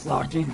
locked in.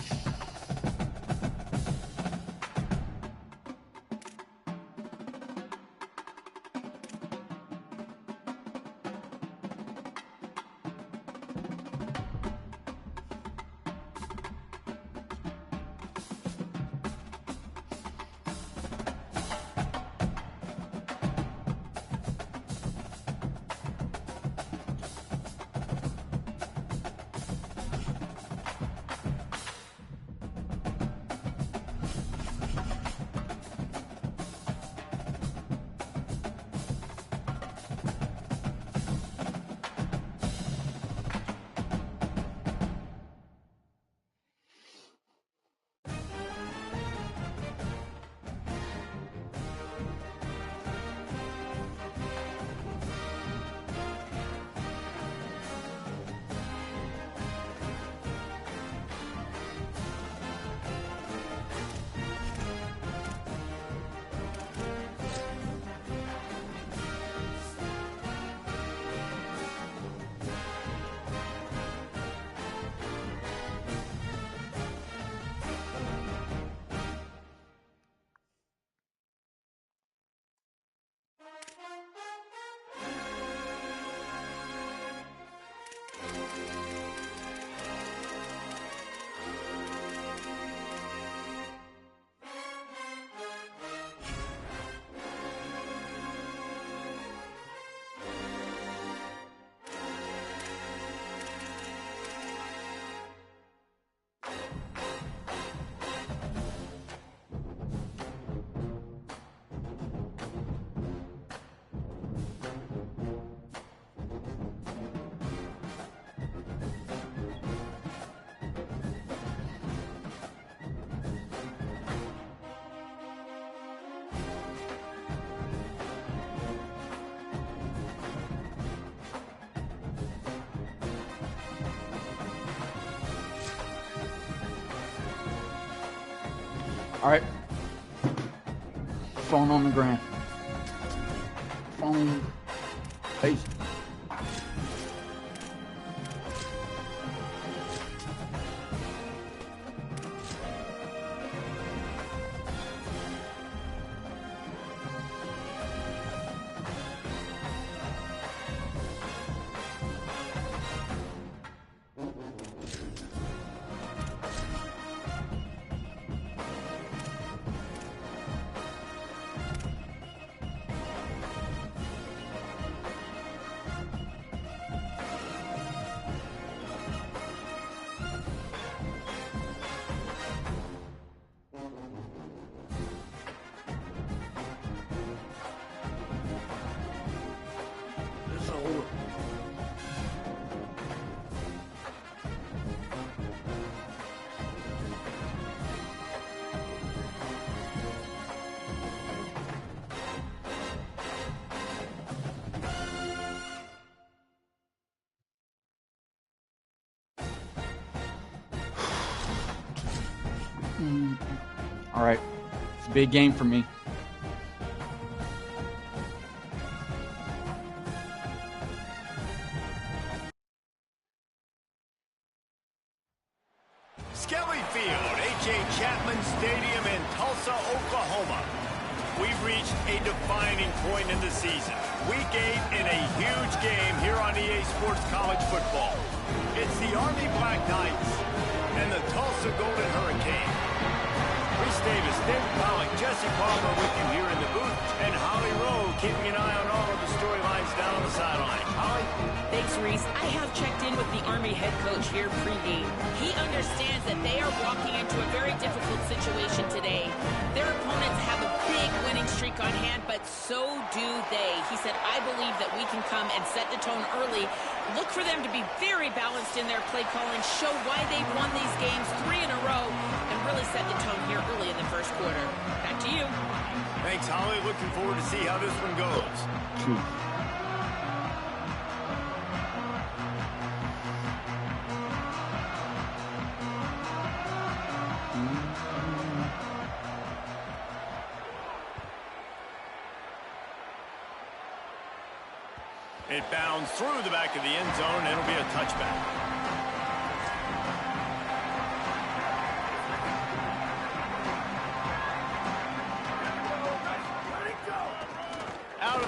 All right. Phone on the ground. Phone. Peace. All right. It's a big game for me. Skelly Field, H.A. Chapman Stadium in Tulsa, Oklahoma. We've reached a defining point in the season. Week 8 in a huge game here on EA Sports College Football. It's the Army Black Knights and the Tulsa Golden Hurricane. Reese Davis, David Pollock, Jesse Palmer with you here in the booth, and Holly Rowe keeping an eye on all of the storylines down on the sideline. Holly? Thanks, Reese. I have checked in with the Army head coach here pregame. He understands that they are walking into a very difficult situation today. Their opponents have a big winning streak on hand, but so do they. He said, I believe that we can come and set the tone early. Look for them to be very balanced in their play calling, show why they've won these games 3 in a row, and really set the tone here early in the first quarter. Back to you. Thanks, Holly. Looking forward to see how this one goes. It bounds through the back of the end zone, and it'll be a touchback.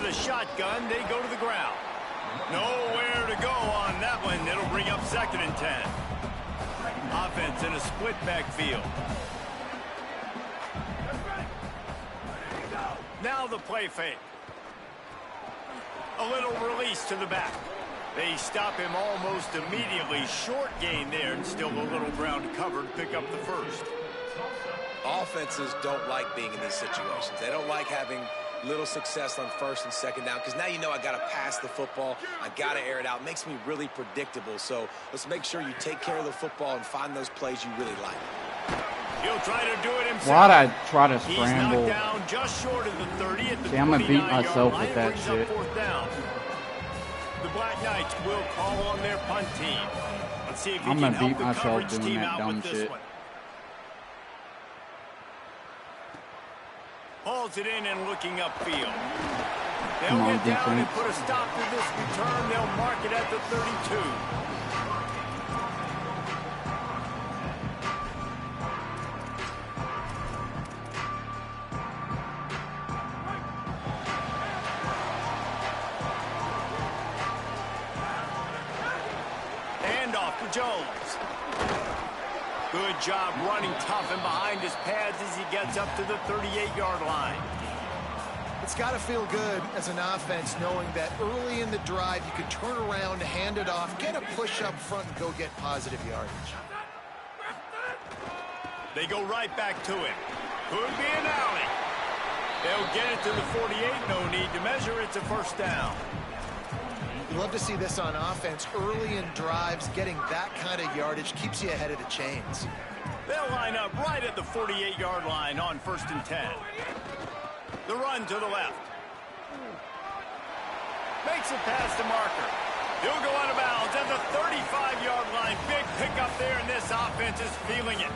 the shotgun. They go to the ground. Nowhere to go on that one. It'll bring up 2nd and 10. Offense in a split backfield. Now the play fake. A little release to the back. They stop him almost immediately. Short gain there, and still a little ground covered. Pick up the first. Offenses don't like being in these situations. They don't like having little success on 1st and 2nd down, because now you know I got to pass the football. I got to air it out. It makes me really predictable. So let's make sure you take care of the football and find those plays you really like. He'll try to do it himself. Why'd I try to He's scramble? knocked down just short of the 30 at the See, I'm gonna beat 49-yard myself line. with that Brings up shit. 4th down. The Black Knights will call on their punt team. Let's see if he I'm can gonna help beat the myself coverage doing team that out dumb with this shit. one. Hauls it in and looking upfield. They'll Come on, get down and defense. put a stop to this return. They'll mark it at the 32. Hand off to Jones. Good job running tough and behind his pads as he gets up to the 38-yard line. It's got to feel good as an offense knowing that early in the drive you can turn around, hand it off, get a push up front, and go get positive yardage. They go right back to him. Could be an alley. They'll get it to the 48. No need to measure. It's a 1st down. You love to see this on offense. Early in drives, getting that kind of yardage keeps you ahead of the chains. They'll line up right at the 48-yard line on 1st and 10. The run to the left. Makes a pass to Marker. He'll go out of bounds at the 35-yard line. Big pickup there, and this offense is feeling it.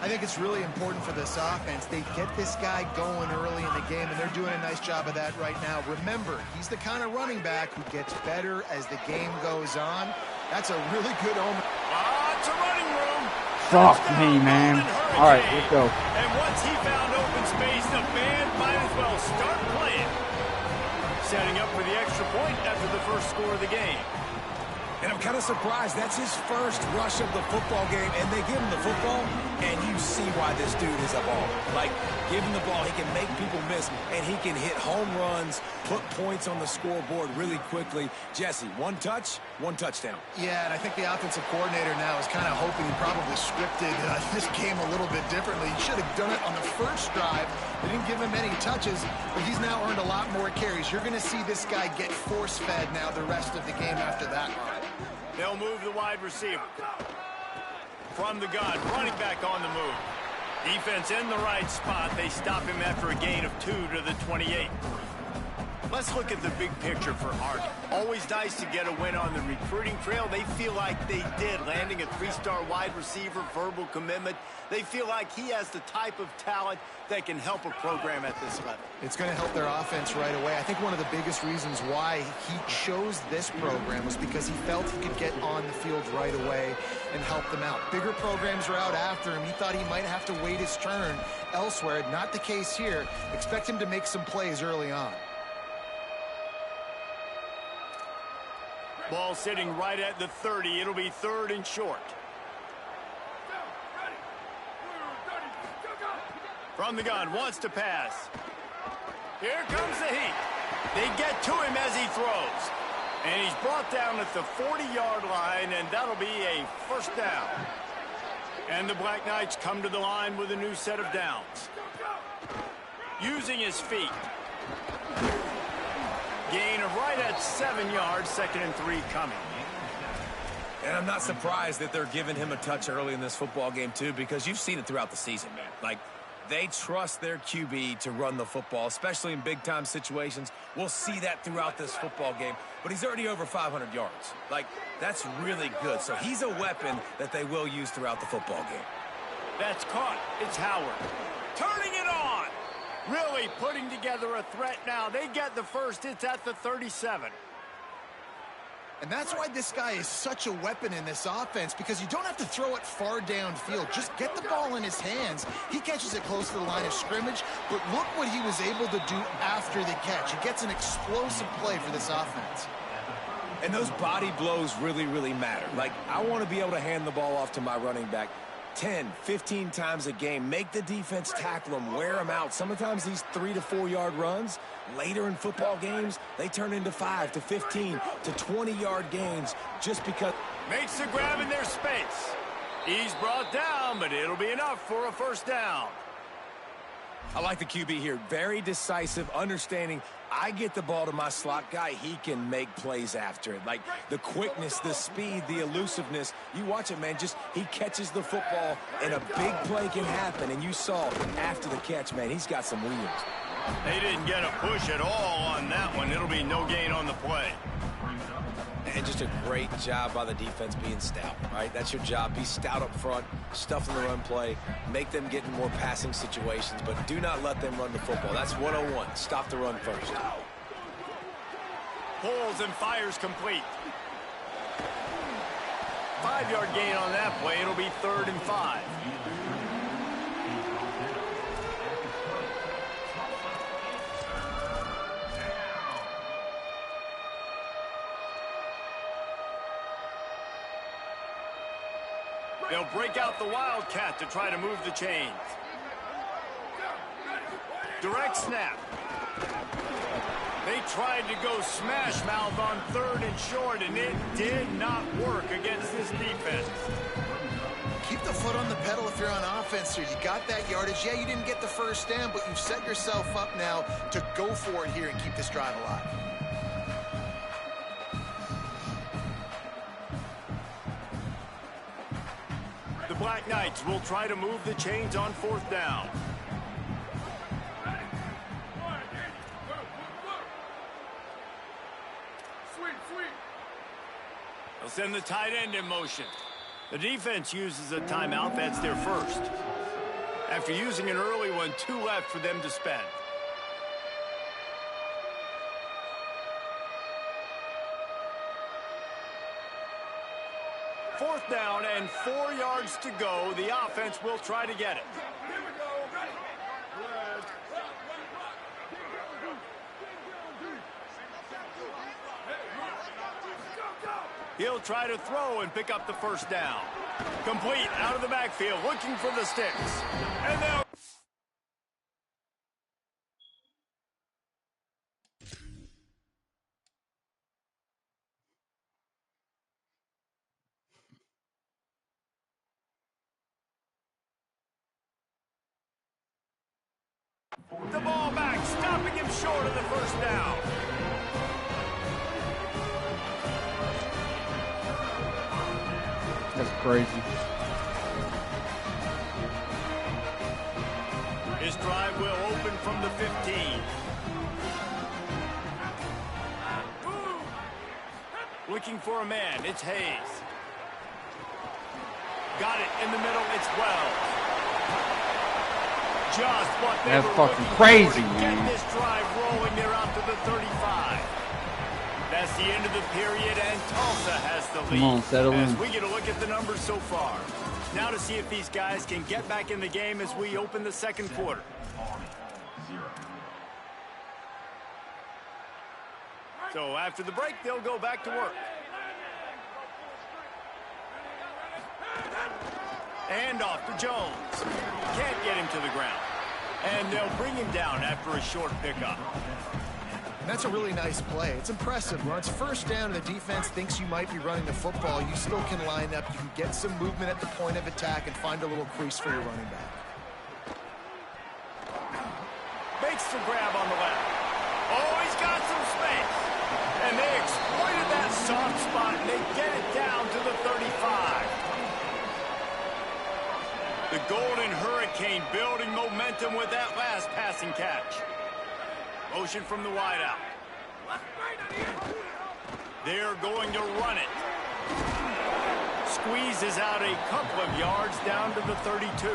I think it's really important for this offense. They get this guy going early in the game, and they're doing a nice job of that right now. Remember, he's the kind of running back who gets better as the game goes on. That's a really good omen. It's a running room. Fuck me, man. All right, let's go. And once he found open space, the band might as well start playing. Setting up for the extra point after the first score of the game. And I'm kind of surprised. That's his first rush of the football game, and they give him the football, and you see why this dude is a baller. Like, give him the ball, he can make people miss, and he can hit home runs, put points on the scoreboard really quickly. Jesse, one touch, one touchdown. Yeah, and I think the offensive coordinator now is kind of hoping he probably scripted this game a little bit differently. He should have done it on the first drive. They didn't give him any touches, but he's now earned a lot more carries. You're going to see this guy get force-fed now the rest of the game after that run. They'll move the wide receiver. From the gun, running back on the move. Defense in the right spot. They stop him after a gain of 2 to the 28. Let's look at the big picture for Arden. Always nice to get a win on the recruiting trail. They feel like they did, landing a 3-star wide receiver, verbal commitment. They feel like he has the type of talent that can help a program at this level. It's going to help their offense right away. I think one of the biggest reasons why he chose this program was because he felt he could get on the field right away and help them out. Bigger programs are out after him. He thought he might have to wait his turn elsewhere. Not the case here. Expect him to make some plays early on. Ball sitting right at the 30. It'll be 3rd and short. From the gun, wants to pass. Here comes the heat. They get to him as he throws. And he's brought down at the 40-yard line, and that'll be a 1st down. And the Black Knights come to the line with a new set of downs. Using his feet. Gain of right at 7 yards, 2nd and 3 coming. And I'm not surprised that they're giving him a touch early in this football game, too, because you've seen it throughout the season, man. Like, they trust their QB to run the football, especially in big-time situations. We'll see that throughout this football game. But he's already over 500 yards. Like, that's really good. So he's a weapon that they will use throughout the football game. That's caught. It's Howard. Turning it on. Really putting together a threat now. They get the first. It's at the 37. And that's why this guy is such a weapon in this offense, because you don't have to throw it far downfield. Just get the ball in his hands. He catches it close to the line of scrimmage, but look what he was able to do after the catch. He gets an explosive play for this offense. And those body blows really, really matter. Like, I want to be able to hand the ball off to my running back 10, 15 times a game. Make the defense tackle him, wear him out. Sometimes these 3 to 4 yard runs, later in football games, they turn into 5 to 15 to 20 yard gains just because. Makes the grab in their space. He's brought down, but it'll be enough for a first down. I like the QB here. Very decisive, understanding I get the ball to my slot guy, he can make plays after it. Like the quickness, the speed, the elusiveness. You watch it, man, just he catches the football and a big play can happen. And you saw after the catch, man, he's got some wheels. They didn't get a push at all on that one. It'll be no gain on the play. And just a great job by the defense being stout, right? That's your job. Be stout up front, stuff in the run play, make them get in more passing situations, but do not let them run the football. That's 101. Stop the run first. Pulls and fires complete. 5-yard gain on that play. It'll be 3rd and 5. They'll break out the Wildcat to try to move the chains. Direct snap. They tried to go smash mouth on 3rd and short, and it did not work against this defense. Keep the foot on the pedal if you're on offense here. You got that yardage. Yeah, you didn't get the first down, but you've set yourself up now to go for it here and keep this drive alive. The Black Knights will try to move the chains on 4th down. They'll send the tight end in motion. The defense uses a timeout. That's their first. After using an early one, 2 left for them to spend. Fourth down and 4 yards to go. The offense will try to get it. He'll try to throw and pick up the first down. Complete out of the backfield, looking for the sticks. And they'll... The ball back, stopping him short of the first down. That's crazy. His drive will open from the 15. Looking for a man, it's Hayes. Got it in the middle, it's Wells. Just what they That's were fucking looking crazy, for to man. get this drive rolling. They're out to the 35. That's the end of the period, and Tulsa has the lead. Come on, settle as in. we get a look at the numbers so far. Now to see if these guys can get back in the game as we open the second quarter. So after the break, they'll go back to work. And off to Jones. Can't get him to the ground. And they'll bring him down after a short pickup. That's a really nice play. It's impressive. When it's first down and the defense thinks you might be running the football, you still can line up. You can get some movement at the point of attack and find a little crease for your running back. Makes the grab on the left. Oh, he's got some space. And they exploited that soft spot, and they get it down to the 35. The Golden Hurricane building momentum with that last passing catch. Motion from the wideout. They're going to run it. Squeezes out a couple of yards down to the 32.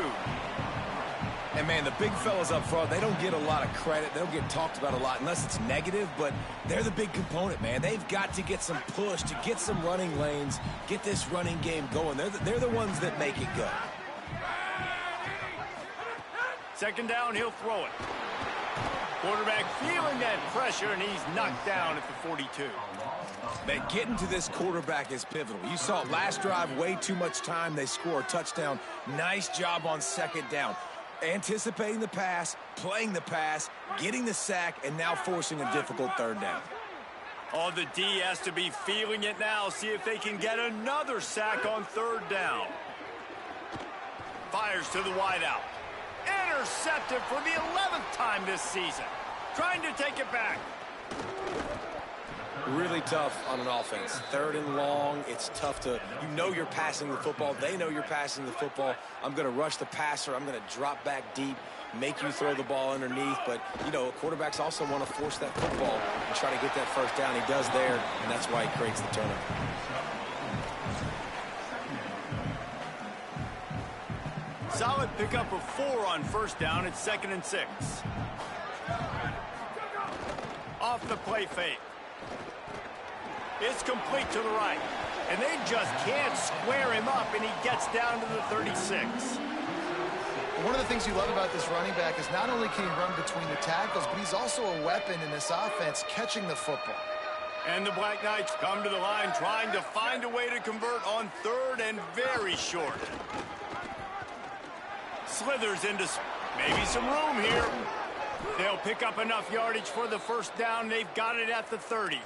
And, man, the big fellas up front, they don't get a lot of credit. They don't get talked about a lot unless it's negative, but they're the big component, man. They've got to get some push, to get some running lanes, get this running game going. They're the ones that make it go. Second down, he'll throw it. Quarterback feeling that pressure, and he's knocked down at the 42. Man, getting to this quarterback is pivotal. You saw it last drive, way too much time. They score a touchdown. Nice job on second down. Anticipating the pass, playing the pass, getting the sack, and now forcing a difficult third down. Oh, the D has to be feeling it now. See if they can get another sack on third down. Fires to the wideout. Intercepted for the 11th time this season. Trying to take it back. Really tough on an offense. Third and long, it's tough to, you know you're passing the football. They know you're passing the football. I'm going to rush the passer. I'm going to drop back deep, make you throw the ball underneath. But, you know, quarterbacks also want to force that football and try to get that first down. He does there, and that's why he creates the turnover. Solid pickup of 4 on first down. It's 2nd and 6. Off the play fake. It's complete to the right. And they just can't square him up, and he gets down to the 36. One of the things you love about this running back is not only can he run between the tackles, but he's also a weapon in this offense, catching the football. And the Black Knights come to the line trying to find a way to convert on third and very short. Slithers into maybe some room here. They'll pick up enough yardage for the first down. They've got it at the 30.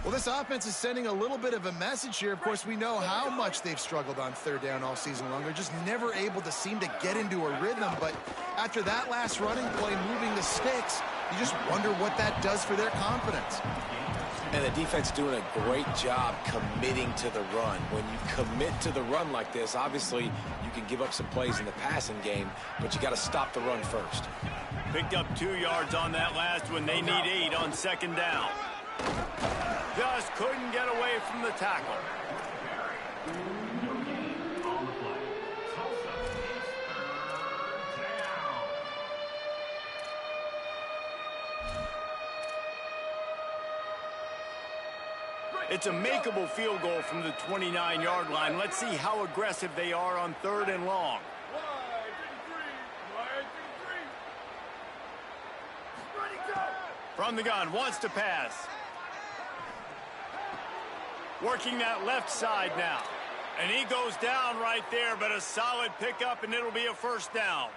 Well, this offense is sending a little bit of a message here. Of course, we know how much they've struggled on third down all season long. They're just never able to seem to get into a rhythm. But after that last running play, moving the sticks, you just wonder what that does for their confidence. And the defense doing a great job committing to the run. When you commit to the run like this, obviously you can give up some plays in the passing game, but you got to stop the run first. Picked up 2 yards on that last one. They need 8 on second down. Just couldn't get away from the tackle. It's a makeable field goal from the 29-yard line. Let's see how aggressive they are on third and long. From the gun, wants to pass. Working that left side now. And he goes down right there, but a solid pickup, and it'll be a first down.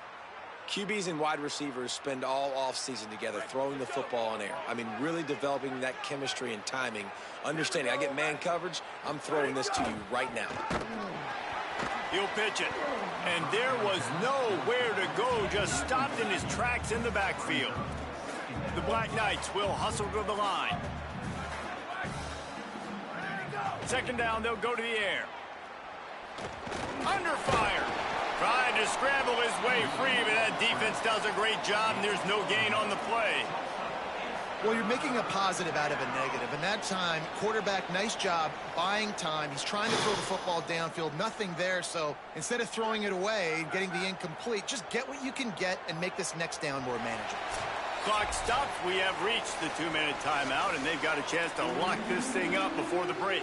QBs and wide receivers spend all offseason together throwing the football in air. I mean, really developing that chemistry and timing. Understanding, I get man coverage, I'm throwing this to you right now. He'll pitch it. And there was nowhere to go, just stopped in his tracks in the backfield. The Black Knights will hustle to the line. Second down, they'll go to the air. Under fire. Trying to scramble his way free, but that defense does a great job, and there's no gain on the play. Well, you're making a positive out of a negative, and that time, quarterback, nice job buying time. He's trying to throw the football downfield, nothing there, so instead of throwing it away, getting the incomplete, just get what you can get and make this next down more manageable. Clock stops. We have reached the 2-minute timeout, and they've got a chance to lock this thing up before the break.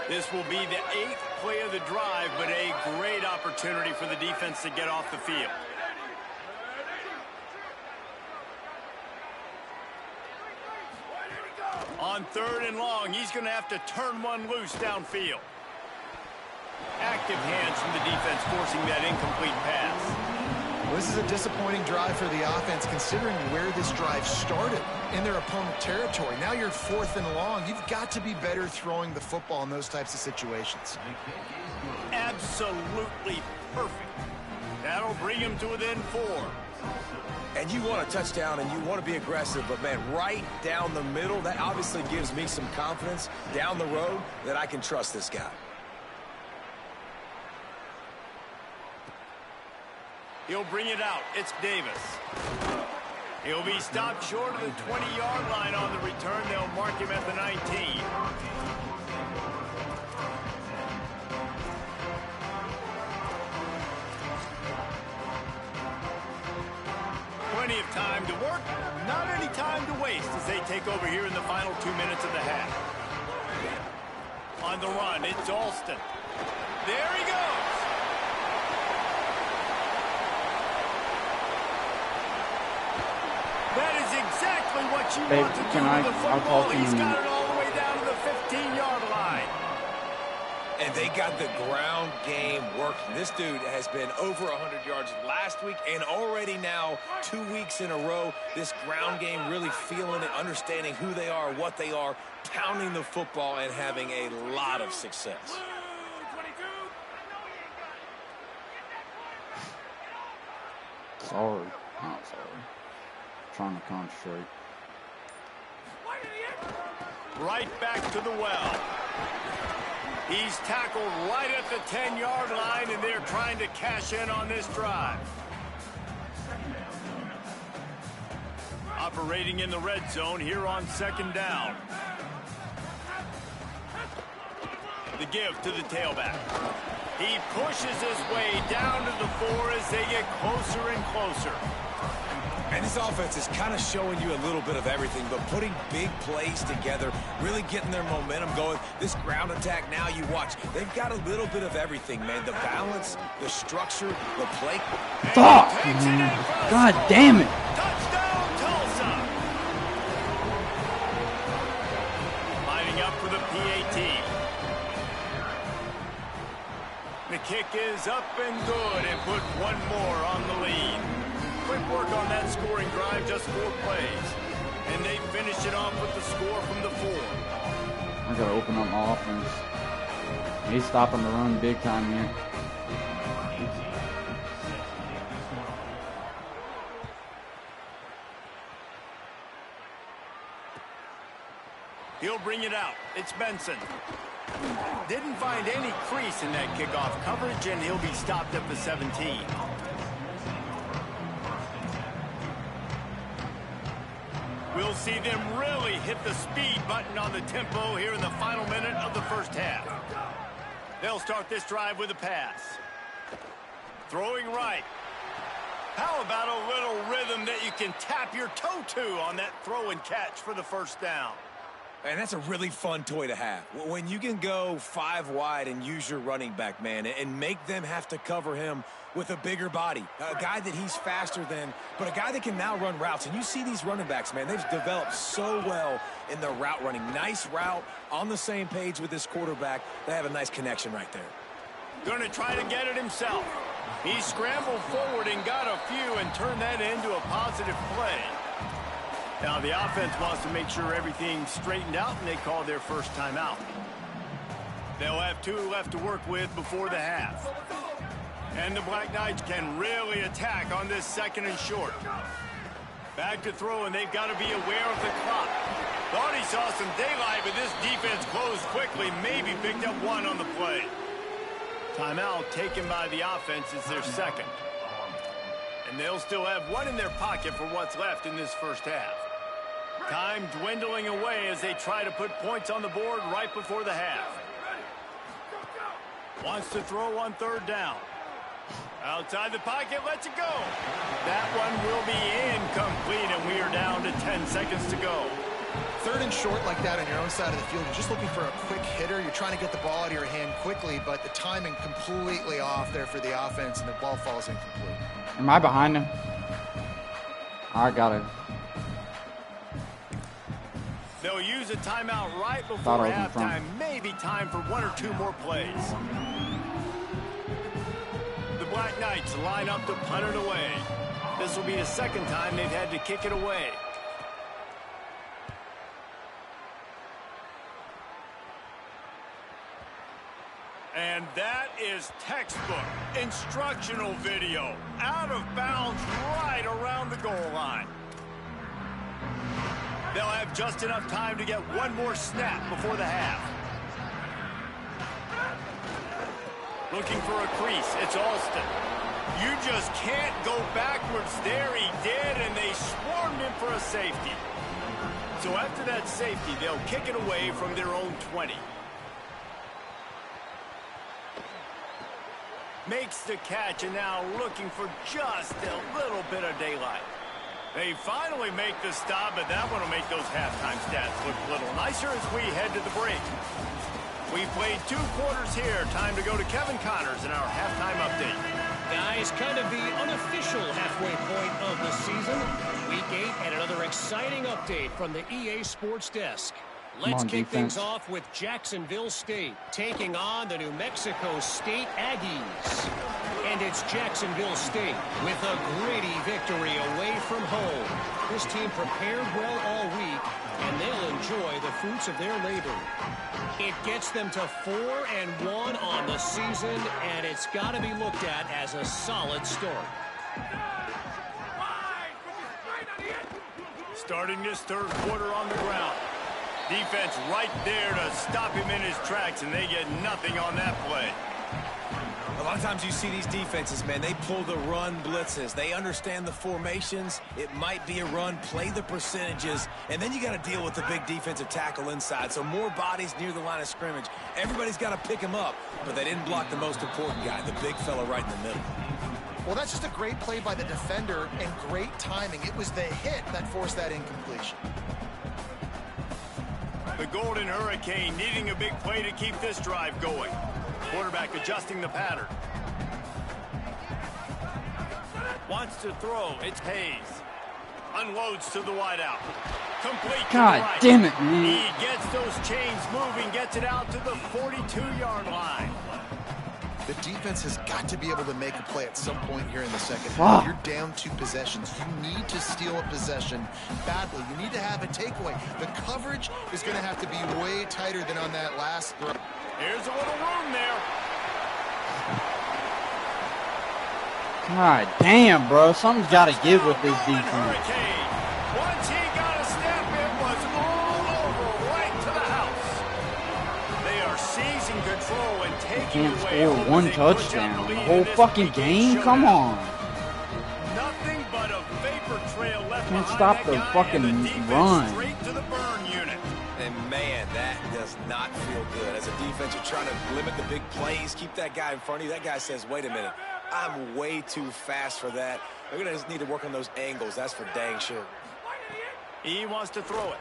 This will be the 8th play of the drive, but a great opportunity for the defense to get off the field. On third and long, he's going to have to turn one loose downfield. Active hands from the defense forcing that incomplete pass. Well, this is a disappointing drive for the offense considering where this drive started, in their opponent territory. Now you're 4th and long. You've got to be better throwing the football in those types of situations. Absolutely perfect. That'll bring him to within 4. And you want a touchdown and you want to be aggressive, but man, right down the middle, that obviously gives me some confidence down the road that I can trust this guy. He'll bring it out. It's Davis. He'll be stopped short of the 20-yard line on the return. They'll mark him at the 19. plenty of time to work, not any time to waste as they take over here in the final 2 minutes of the half. On the run, it's Alston. There he goes. That is exactly what you want to do with the football. He's got it all the way down to the 15-yard line. And they got the ground game working. This dude has been over 100 yards last week and already now 2 weeks in a row. This ground game really feeling it, understanding who they are, what they are, pounding the football and having a lot of success. Sorry. Not sorry. Trying to concentrate. Right back to the well. He's tackled right at the 10-yard line, and they're trying to cash in on this drive. Operating in the red zone here on 2nd down. The give to the tailback. He pushes his way down to the 4 as they get closer and closer. And this offense is kind of showing you a little bit of everything, but putting big plays together, really getting their momentum going. This ground attack now, you watch, they've got a little bit of everything, man. The balance, the structure, the play. Fuck, man. God damn it. Touchdown, Tulsa. Lining up for the PAT. The kick is up and good, and put one more on the lead. Quick work on that scoring drive, just 4 plays. And they finish it off with the score from the 4. I gotta open up my offense. He's stopping the run big time here. He'll bring it out. It's Benson. Didn't find any crease in that kickoff coverage, and he'll be stopped at the 17. We'll see them really hit the speed button on the tempo here in the final minute of the first half. They'll start this drive with a pass. Throwing right. How about a little rhythm that you can tap your toe to on that throw and catch for the first down? And that's a really fun toy to have. When you can go 5 wide and use your running back, man, and make them have to cover him with a bigger body, a guy that he's faster than, but a guy that can now run routes. And you see these running backs, man, they've developed so well in their route running. Nice route, on the same page with this quarterback. They have a nice connection right there. Going to try to get it himself. He scrambled forward and got a few and turned that into a positive play. Now the offense wants to make sure everything's straightened out, and they call their first timeout. They'll have 2 left to work with before the half. And the Black Knights can really attack on this 2nd and short. Back to throw, and they've got to be aware of the clock. Thought he saw some daylight, but this defense closed quickly, maybe picked up 1 on the play. Timeout taken by the offense is their 2nd. And they'll still have 1 in their pocket for what's left in this first half. Time dwindling away as they try to put points on the board right before the half. Wants to throw on 3rd down. Outside the pocket, lets it go. That one will be incomplete, and we are down to 10 seconds to go. 3rd and short like that on your own side of the field, you're just looking for a quick hitter. You're trying to get the ball out of your hand quickly, but the timing completely off there for the offense, and the ball falls incomplete. Am I behind him? I got it. They'll use a timeout right before halftime. Maybe time for 1 or 2 more plays. The Black Knights line up to punt it away. This will be the 2nd time they've had to kick it away. And that is textbook instructional video. Out of bounds right around the goal line. They'll have just enough time to get 1 more snap before the half. Looking for a crease. It's Alston. You just can't go backwards there. He did, and they swarmed him for a safety. So after that safety, they'll kick it away from their own 20. Makes the catch, and now looking for just a little bit of daylight. They finally make the stop, but that one will make those halftime stats look a little nicer as we head to the break. We played 2 quarters here. Time to go to Kevin Connors in our halftime update. Guys, kind of the unofficial halfway point of the season. Week 8 and another exciting update from the EA Sports Desk. Let's kick things off with Jacksonville State taking on the New Mexico State Aggies. And it's Jacksonville State with a gritty victory away from home. This team prepared well all week, and they'll enjoy the fruits of their labor. It gets them to 4-1 on the season, and it's got to be looked at as a solid start. Starting this 3rd quarter on the ground. Defense right there to stop him in his tracks, and they get nothing on that play. A lot of times you see these defenses, man, they pull the run blitzes. They understand the formations. It might be a run, play the percentages, and then you got to deal with the big defensive tackle inside. So more bodies near the line of scrimmage. Everybody's got to pick him up, but they didn't block the most important guy, the big fella right in the middle. Well, that's just a great play by the defender and great timing. It was the hit that forced that incompletion. The Golden Hurricane needing a big play to keep this drive going. Quarterback adjusting the pattern. Wants to throw. It's Hayes. Unloads to the wideout. Complete. God damn it, man. He gets those chains moving, gets it out to the 42-yard line. The defense has got to be able to make a play at some point here in the second half. You're down 2 possessions. You need to steal a possession badly. You need to have a takeaway. The coverage is going to have to be way tighter than on that last throw. Here's a little room there. God damn, bro. Something's got to give with this defense. Hurricane. Once he got a step, it was all over right to the house. They are seizing control and taking Can't away score 1 touchdown. The whole fucking game? Come on. Nothing but a vapor trail left Can't behind stop that the guy, fucking and the defense run. straight to the burn unit. And man, that does not feel good. As a defense, you're trying to limit the big plays, keep that guy in front of you. That guy says, wait a minute, I'm way too fast for that. They're going to just need to work on those angles. That's for dang sure. He wants to throw it.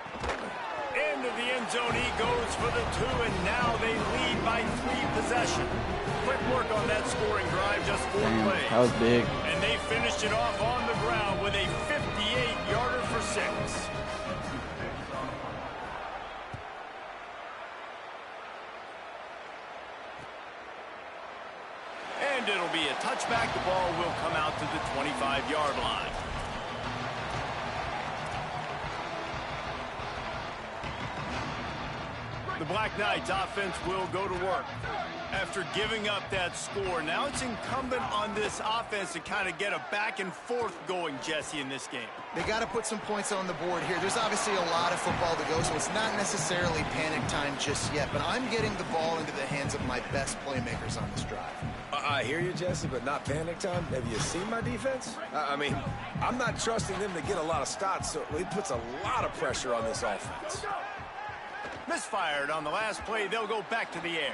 Into the end zone he goes for the 2, and now they lead by 3 possessions. Quick work on that scoring drive, just 4 plays. That was big. And they finished it off on the ground with a 58-yarder for 6. And it'll be a touchback. The ball will come out to the 25-yard line. The Black Knights offense will go to work. After giving up that score, now it's incumbent on this offense to kind of get a back and forth going, Jesse, in this game. They got to put some points on the board here. There's obviously a lot of football to go, so it's not necessarily panic time just yet, but I'm getting the ball into the hands of my best playmakers on this drive. I hear you, Jesse, but not panic time. Have you seen my defense? I mean, I'm not trusting them to get a lot of stops, so it puts a lot of pressure on this offense. Misfired on the last play. They'll go back to the air.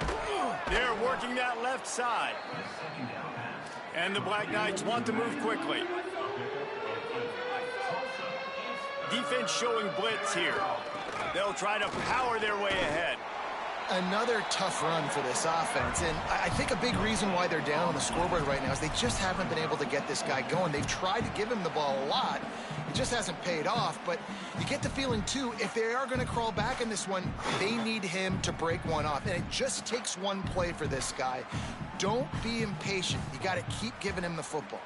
They're working that left side. And the Black Knights want to move quickly. Defense showing blitz here. They'll try to power their way ahead. Another tough run for this offense, and I think a big reason why they're down on the scoreboard right now is they just haven't been able to get this guy going. They've tried to give him the ball a lot. It just hasn't paid off, but you get the feeling, too, if they are going to crawl back in this one, they need him to break one off, and it just takes one play for this guy. Don't be impatient. You got to keep giving him the football.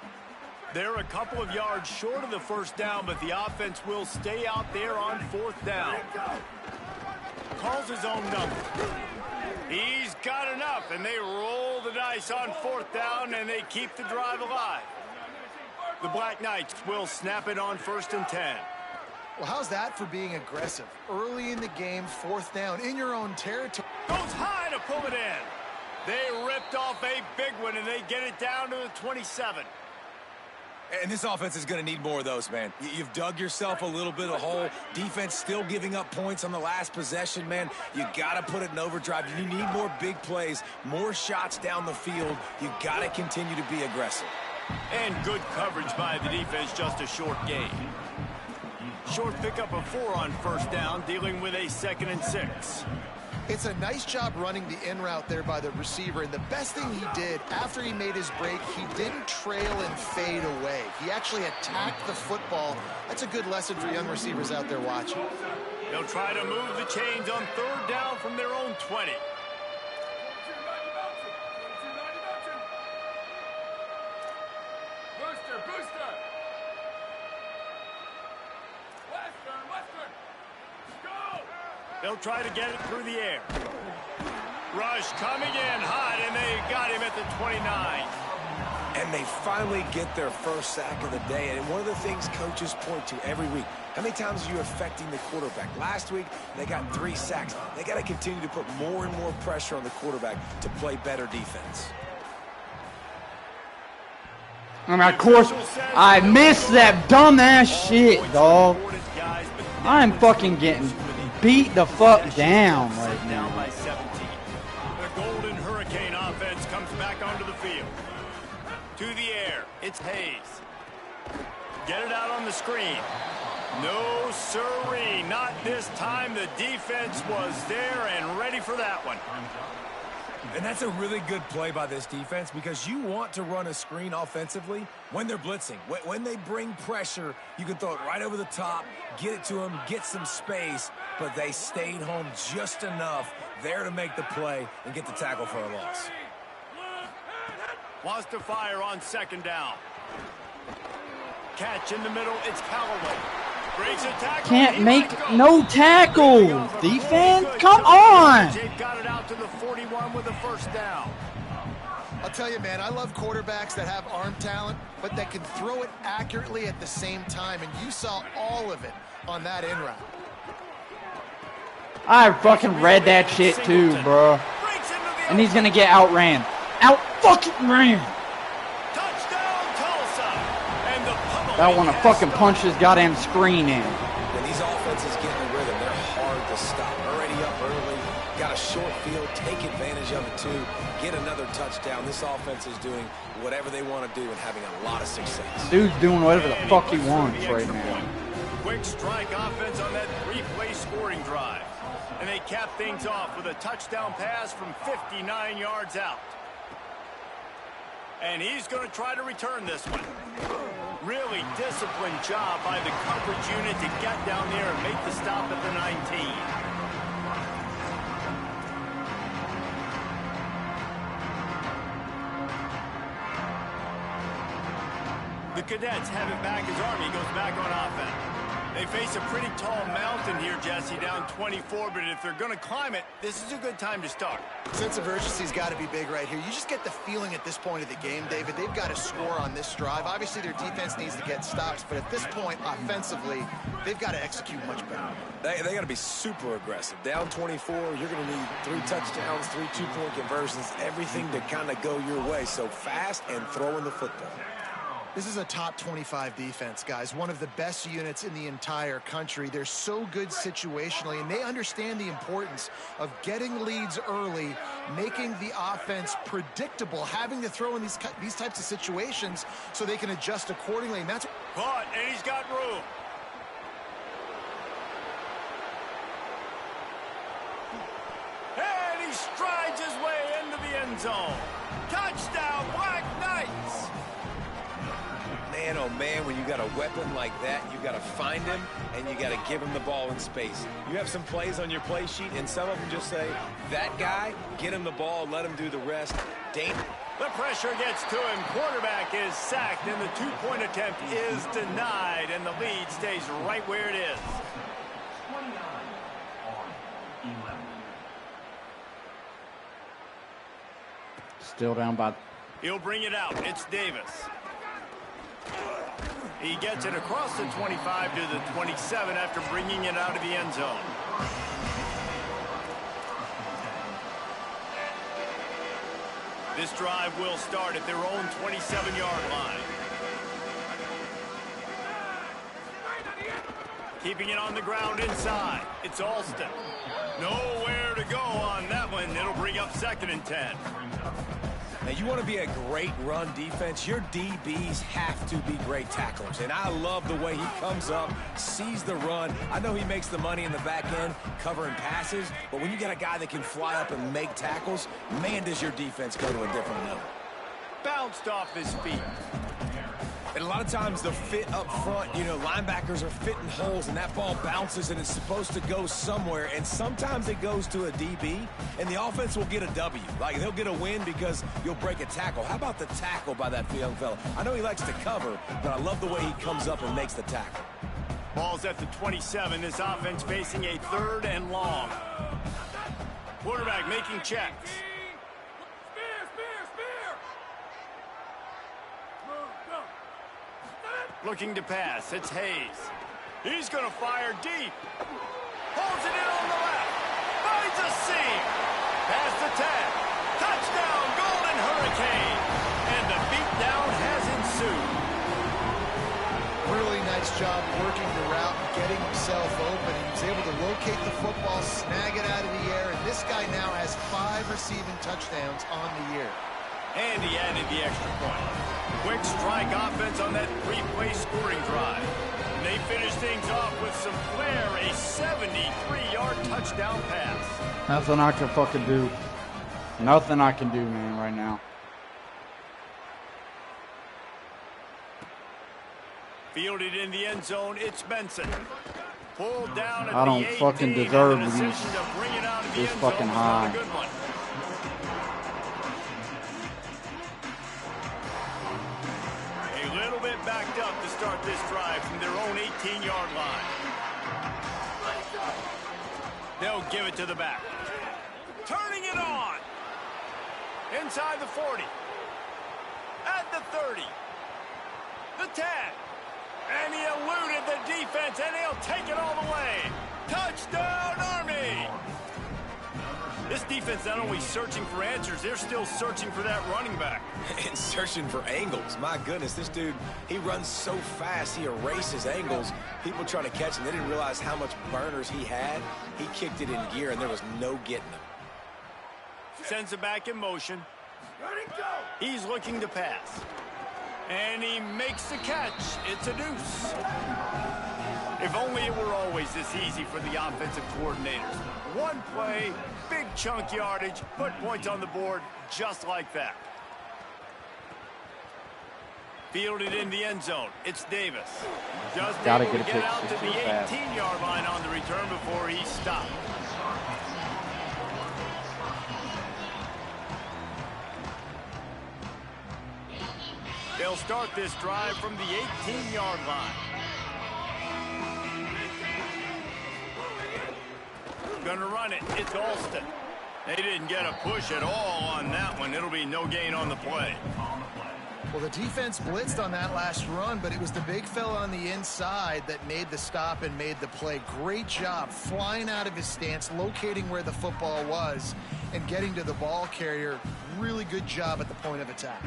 They're a couple of yards short of the first down, but the offense will stay out there on 4th down. Calls his own number. He's got enough, and they roll the dice on 4th down, and they keep the drive alive. The Black Knights will snap it on 1st and 10. Well, how's that for being aggressive? Early in the game, 4th down, in your own territory. Goes high to pull it in. They ripped off a big one, and they get it down to the 27. And this offense is going to need more of those, man. You've dug yourself a little bit of a hole. Defense still giving up points on the last possession, man. You got to put it in overdrive. You need more big plays, more shots down the field. You got to continue to be aggressive. And good coverage by the defense, just a short gain. Short pickup of 4 on first down, dealing with a 2nd and 6. It's a nice job running the in route there by the receiver, and the best thing he did after he made his break, he didn't trail and fade away. He actually attacked the football. That's a good lesson for young receivers out there watching. They'll try to move the chains on 3rd down from their own 20. They'll try to get it through the air. Rush coming in hot, and they got him at the 29. And they finally get their first sack of the day. And one of the things coaches point to every week, how many times are you affecting the quarterback? Last week, they got 3 sacks. They got to continue to put more and more pressure on the quarterback to play better defense. And of course, I missed that dumbass shit, dog. I'm fucking getting beat the fuck down right now. By 17. The Golden Hurricane offense comes back onto the field. To the air, it's Hayes. Get it out on the screen. No sirree, not this time. The defense was there and ready for that one. And that's a really good play by this defense because you want to run a screen offensively when they're blitzing. When they bring pressure, you can throw it right over the top, get it to them, get some space, but they stayed home just enough there to make the play and get the tackle for a loss. Wants to fire on 2nd down. Catch in the middle, it's Callaway. Breaks a tackle. Can't make no tackle. Defense, come on. They've got it out to the 41 with a 1st down. I'll tell you, man, I love quarterbacks that have arm talent, but that can throw it accurately at the same time, and you saw all of it on that in route. I fucking read that shit too, bro. And he's gonna get outran. Out fucking ran. Touchdown, Tulsa. And the That one to fucking punch his goddamn screen in. When these offenses get in the rhythm, they're hard to stop. Already up early, got a short field, take advantage of it too, get another touchdown. This offense is doing whatever they want to do and having a lot of success. Dude's doing whatever the fuck he wants right now. Quick strike offense on that 3-play scoring drive. And they cap things off with a touchdown pass from 59 yards out. And he's going to try to return this one. Really disciplined job by the coverage unit to get down there and make the stop at the 19. The Cadets have it back as Army goes back on offense. They face a pretty tall mountain here, Jesse, down 24, but if they're going to climb it, this is a good time to start. Sense of urgency's got to be big right here. You just get the feeling at this point of the game, David, they've got to score on this drive. Obviously, their defense needs to get stops, but at this point, offensively, they've got to execute much better. They got to be super aggressive. Down 24, you're going to need 3 touchdowns, 3 two-point conversions, everything to kind of go your way. So fast and throwing the football. This is a top 25 defense, guys. One of the best units in the entire country. They're so good situationally, and they understand the importance of getting leads early, making the offense predictable, having to throw in these types of situations so they can adjust accordingly. And that's caught, and he's got room. And he strides his way into the end zone. Touchdown, Black Knights! Man, oh man, when you got a weapon like that, you got to find him and you got to give him the ball in space. You have some plays on your play sheet, and some of them just say, that guy, get him the ball, let him do the rest. The pressure gets to him. Quarterback is sacked, and the two-point attempt is denied, and the lead stays right where it is. Still down by... He'll bring it out. It's Davis. He gets it across the 25 to the 27 after bringing it out of the end zone. This drive will start at their own 27-yard line. Keeping it on the ground inside. It's Alston. Nowhere to go on that one. It'll bring up 2nd and 10. Now You want to be a great run defense, your DBs have to be great tacklers. And I love the way he comes up, sees the run. I know he makes the money in the back end covering passes, but when you got a guy that can fly up and make tackles, man, does your defense go to a different level. Bounced off his feet. And a lot of times the fit up front, you know, linebackers are fitting holes and that ball bounces and it's supposed to go somewhere. And sometimes it goes to a DB and the offense will get a W. Like they'll get a win because you'll break a tackle. How about the tackle by that young fella? I know he likes to cover, but I love the way he comes up and makes the tackle. Ball's at the 27. This offense facing a 3rd and long. Quarterback making checks. Looking to pass. It's Hayes. He's going to fire deep. Holds it in on the left. Finds a seam. Past the 10. Touchdown, Golden Hurricane. And the beatdown has ensued. Really nice job working the route and getting himself open. He was able to locate the football, snag it out of the air, and this guy now has 5 receiving touchdowns on the year. And he added the extra point. Quick strike offense on that 3-play scoring drive. And they finish things off with some flair, a 73-yard touchdown pass. Nothing I can fucking do. Nothing I can do, man, right now. Fielded in the end zone, it's Benson. Pulled down at I don't the 18, fucking deserve and the these decision to bring it out of the this end fucking zone was high. not a good one. A little bit backed up to start this drive from their own 18-yard line. They'll give it to the back. Turning it on. Inside the 40. At the 30. The 10. And he eluded the defense, and he'll take it all the way. Touchdown, Army! This defense not only searching for answers, they're still searching for that running back. And searching for angles. My goodness, this dude, he runs so fast, he erases angles. People trying to catch him, they didn't realize how much burners he had. He kicked it in gear, and there was no getting him. Sends it back in motion. He's looking to pass. And he makes the catch. It's a deuce. If only it were always this easy for the offensive coordinators. One play, big chunk yardage, put points on the board just like that. Fielded in the end zone. It's Davis. Just able to get out to the 18-yard line on the return before he stopped. They'll start this drive from the 18-yard line. Gonna run it. It's Alston. They didn't get a push at all on that one. It'll be no gain on the play. Well, the defense blitzed on that last run, but it was the big fella on the inside that made the stop and made the play. Great job flying out of his stance, locating where the football was, and getting to the ball carrier. Really good job at the point of attack.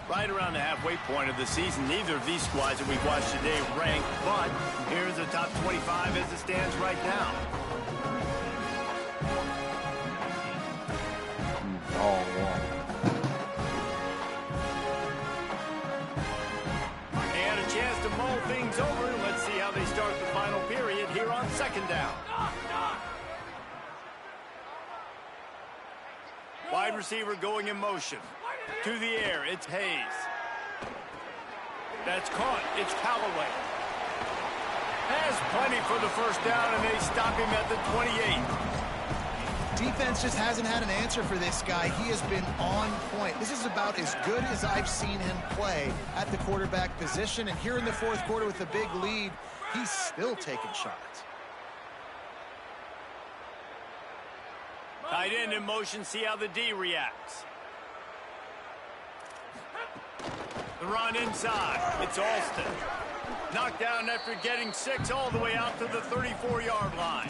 Right around the halfway point of the season, neither of these squads that we've watched today rank, but here's the top 25 as it stands right now. And a chance to mull things over. Let's see how they start the final period here on second down. Wide receiver going in motion. To the air, it's Hayes. That's caught. It's Callaway. Has plenty for the first down, and they stop him at the 28. Defense just hasn't had an answer for this guy. He has been on point. This is about as good as I've seen him play at the quarterback position. And here in the fourth quarter with a big lead, he's still taking shots. Tight end in motion, see how the D reacts. The run inside. It's Alston. Knocked down after getting 6 all the way out to the 34-yard line.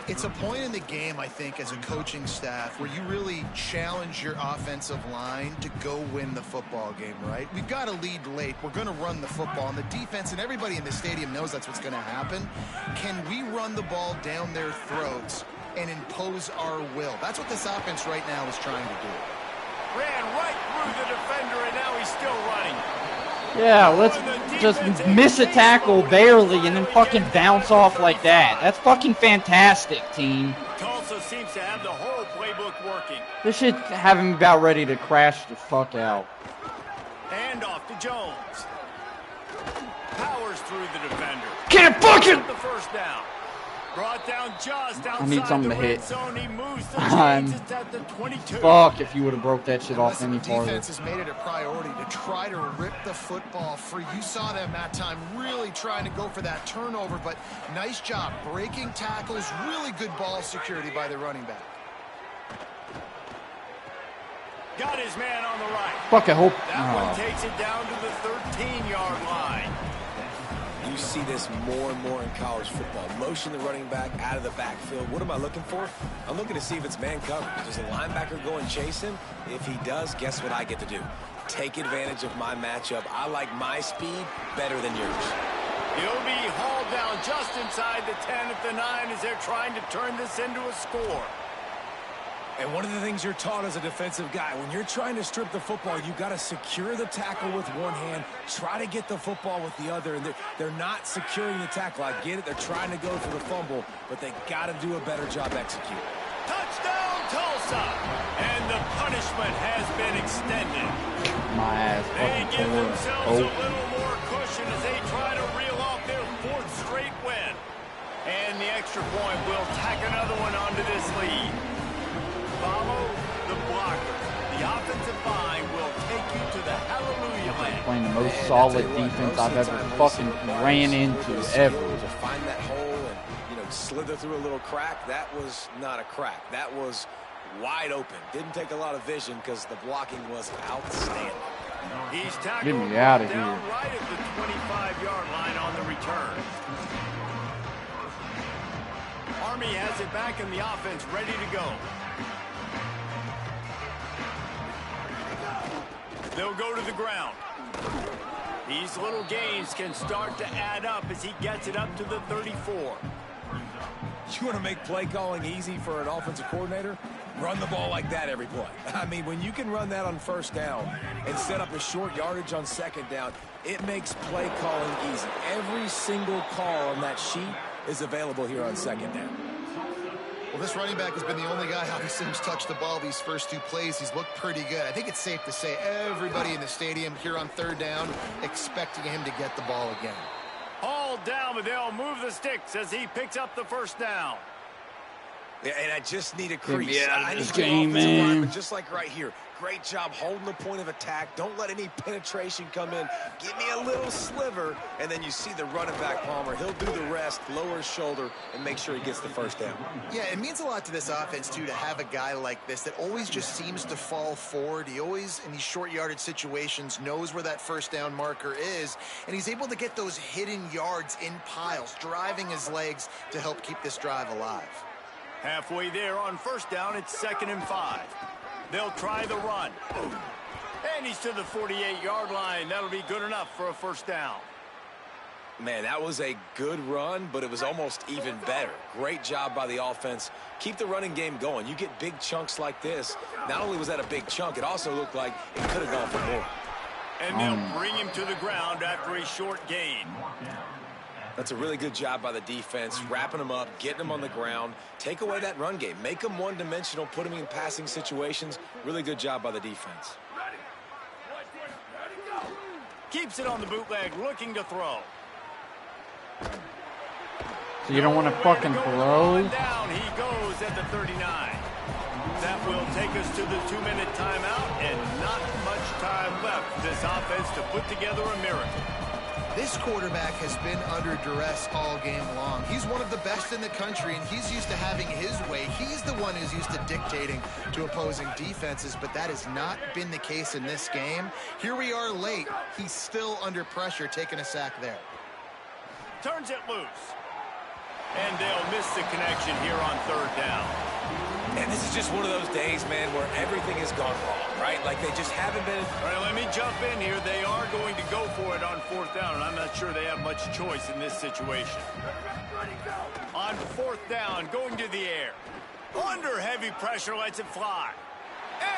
It's a point in the game, I think, as a coaching staff where you really challenge your offensive line to go win the football game, right? We've got to lead late. We're going to run the football. And the defense and everybody in the stadium knows that's what's going to happen. Can we run the ball down their throats and impose our will? That's what this offense right now is trying to do. Ran right through the defender, and now he's still running. Yeah, let's just miss a tackle barely and then fucking bounce off like that. That's fucking fantastic, team. Tulsa seems to have the whole playbook working. This should have him about ready to crash the fuck out. Hand off to Jones. Powers through the defender. Get it fucking! The first down. Brought down just outside I need something the to red hit. zone. He moves the chains. It's at the 22. Fuck if you would have broke that shit off Listen, any the farther. defense has made it a priority to try to rip the football free. You saw them that time really trying to go for that turnover, but nice job breaking tackles. Really good ball security by the running back. Got his man on the right. Fuck, I hope. That one takes it down to the 13-yard line. You see this more and more in college football. Motion the running back out of the backfield. What am I looking for? I'm looking to see if it's man coverage. Does the linebacker go and chase him? If he does, guess what I get to do? Take advantage of my matchup. I like my speed better than yours. He'll be hauled down just inside the 10 at the 9 as they're trying to turn this into a score. And one of the things you're taught as a defensive guy, when you're trying to strip the football, you got to secure the tackle with one hand, try to get the football with the other. And they're not securing the tackle. I get it. They're trying to go for the fumble, but they got to do a better job executing. Touchdown, Tulsa! And the punishment has been extended. My ass They fucking give tore. themselves a little more cushion as they try to reel off their 4th straight win. And the extra point will tack another one onto this lead. Follow the blocker. The offensive line will take you to the hallelujah land. Playing the most solid defense I've ever fucking ran into ever. To find that hole and, you know, slither through a little crack, that was not a crack. That was wide open. Didn't take a lot of vision because the blocking was outstanding. He's tackled Get me out of down here. right at the 25-yard line on the return. Army has it back in the offense, ready to go. They'll go to the ground. These little gains can start to add up as he gets it up to the 34. You want to make play calling easy for an offensive coordinator? Run the ball like that every play. I mean, when you can run that on first down and set up a short yardage on second down, it makes play calling easy. Every single call on that sheet is available here on second down. Well, this running back has been the only guy, obviously, who's touched the ball these first 2 plays. He's looked pretty good. I think it's safe to say everybody in the stadium here on 3rd down expecting him to get the ball again. Hauled down, but they'll move the sticks as he picks up the first down. Yeah, and I just need a crease. Get me out of I this need game, offensive man. lineman, just like right here. Great job holding the point of attack. Don't let any penetration come in. Give me a little sliver, and then you see the running back, Palmer. He'll do the rest, lower his shoulder, and make sure he gets the first down. Yeah, it means a lot to this offense, too, to have a guy like this that always just seems to fall forward. He always, in these short yardage situations, knows where that first down marker is, and he's able to get those hidden yards in piles, driving his legs to help keep this drive alive. Halfway there on first down, it's 2nd and 5. They'll try the run. And he's to the 48-yard line. That'll be good enough for a first down. Man, that was a good run, but it was almost even better. Great job by the offense. Keep the running game going. You get big chunks like this. Not only was that a big chunk, it also looked like it could have gone for more. And they'll bring him to the ground after a short gain. That's a really good job by the defense, wrapping them up, getting them on the ground. Take away that run game. Make them one-dimensional, put them in passing situations. Really good job by the defense. Keeps it on the bootleg, looking to throw. So you don't want to fucking throw? Down he goes at the 39. That will take us to the 2-minute timeout, and not much time left for this offense to put together a miracle. This quarterback has been under duress all game long. He's one of the best in the country, and he's used to having his way. He's the one who's used to dictating to opposing defenses, but that has not been the case in this game. Here we are late. He's still under pressure, taking a sack there. Turns it loose. And they'll miss the connection here on third down. And this is just one of those days, man, where everything has gone wrong, right? Like they just haven't been... All right, let me jump in here. They are going to go for it on fourth down, and I'm not sure they have much choice in this situation. On fourth down, going to the air. Under heavy pressure, lets it fly.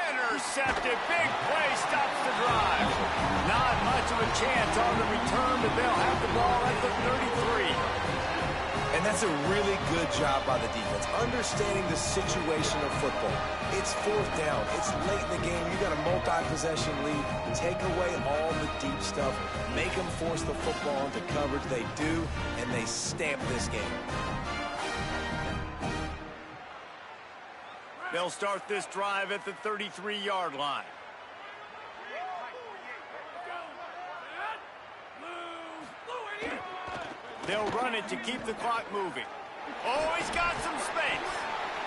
Intercepted. Big play stops the drive. Not much of a chance on the return, but they'll have the ball at the 33. And that's a really good job by the defense, understanding the situation of football. It's fourth down. It's late in the game. You got a multi-possession lead. Take away all the deep stuff. Make them force the football into coverage. They do, and they stamp this game. They'll start this drive at the 33-yard line. They'll run it to keep the clock moving. Oh, he's got some space.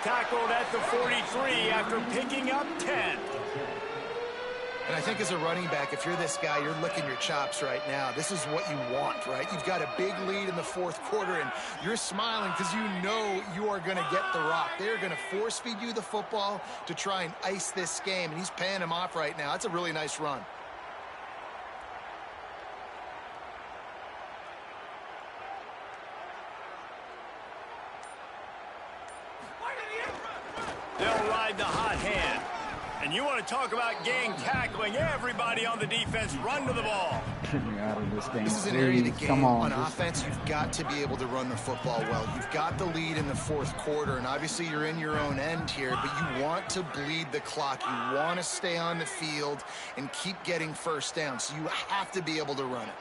Tackled at the 43 after picking up 10. And I think as a running back, if you're this guy, you're licking your chops right now. This is what you want, right? You've got a big lead in the fourth quarter, and you're smiling because you know you are going to get the rock. They're going to force-feed you the football to try and ice this game, and he's paying him off right now. That's a really nice run. They'll ride the hot hand. And you want to talk about gang tackling. Everybody on the defense run to the ball. Get me out of this game. This is an area of the game. Come on offense, you've got to be able to run the football well. You've got the lead in the fourth quarter, and obviously you're in your own end here, but you want to bleed the clock. You want to stay on the field and keep getting first down, so you have to be able to run it.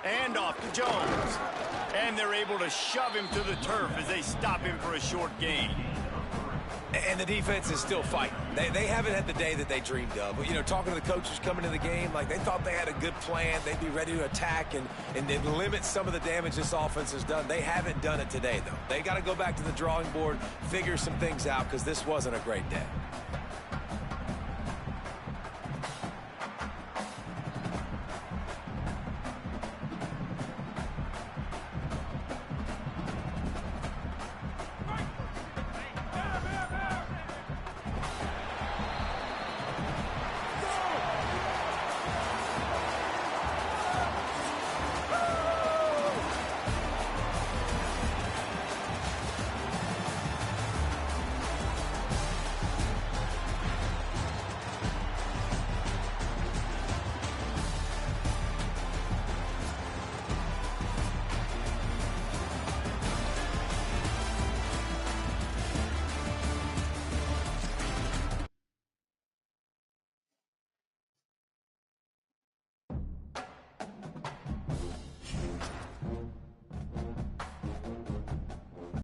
And off to Jones. And they're able to shove him to the turf as they stop him for a short gain. And the defense is still fighting. They haven't had the day that they dreamed of. But, you know, talking to the coaches coming into the game, like they thought they had a good plan. They'd be ready to attack and limit some of the damage this offense has done. They haven't done it today, though. They got to go back to the drawing board, figure some things out, because this wasn't a great day.